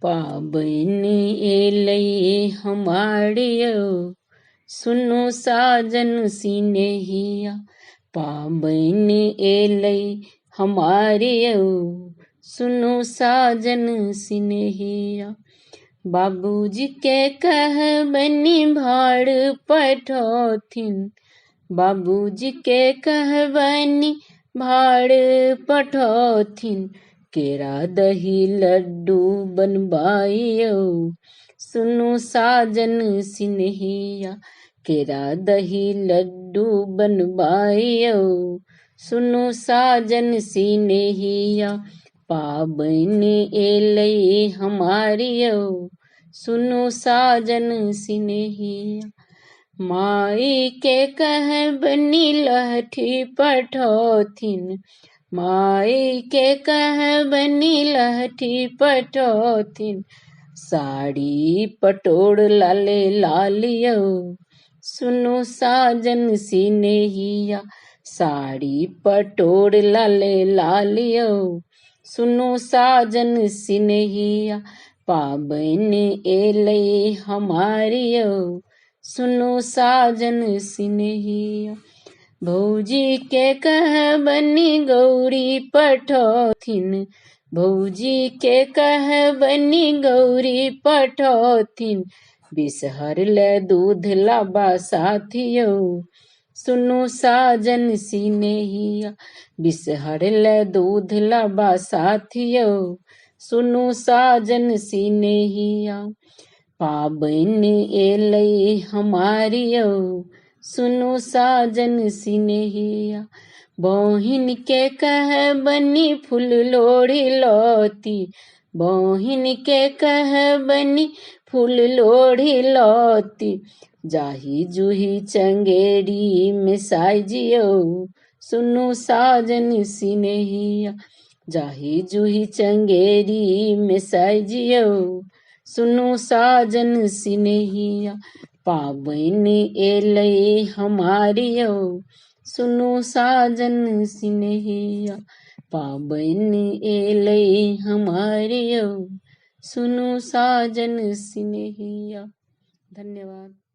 पाबन एलै हमारियो सुनो साजन सिनेहिया। पाबन एलै हमारियो सुनो साजन सिनेहिया। बाबूजी के कहबनी भाड़ पठौथिन। बाबूजी के कहबनी भाड़ पठौथिन। केरा दही लड्डू बनवाइयो सुनो साजन सिनेहिया। केरा दही लड्डू बनवाइयो सुनो साजन सिनेहिया। पाबन एलै हमारियो सुनो साजन सिनेहिया। माई के कहबनी लहठी पठौथिन। माई के कहबनी लहठी पठौथिन। साड़ी पटोड़ लाले लालियो सुनो साजन सिनेहिया। साड़ी पटोड़ लाले लालियो सुनो साजन सिनेहिया। पाबन एलै हमारियो सुनो साजन सिनेहिया। भौजी के कहबनी गौरी पठौथिन। भौजी के कहबनी गौरी पठौथिन। बिसहर ले दूध लाबा साथियो सुनो साजन सिनेहिया। बिसहर ले दूध लाबा साथियो सुनो साजन सिनेहिया। पाबन एलै हमारियो सुनो साजन सिनेहिया। बहिन के कहबनी फूल लोढ़ी लौती। बहिन के कहबनी फूल लोढ़ी लौती। जाही जूही चंगेरी में साइजियो सुनो साजन सिनेहिया। जाही जूही चंगेरी में साइजियो सुनो साजन सिनेहिया। पाबन एलै हमारियो सुनो साजन सिनेहिया। पाबन एलै हमारियो सुनो साजन सिनेहिया। धन्यवाद।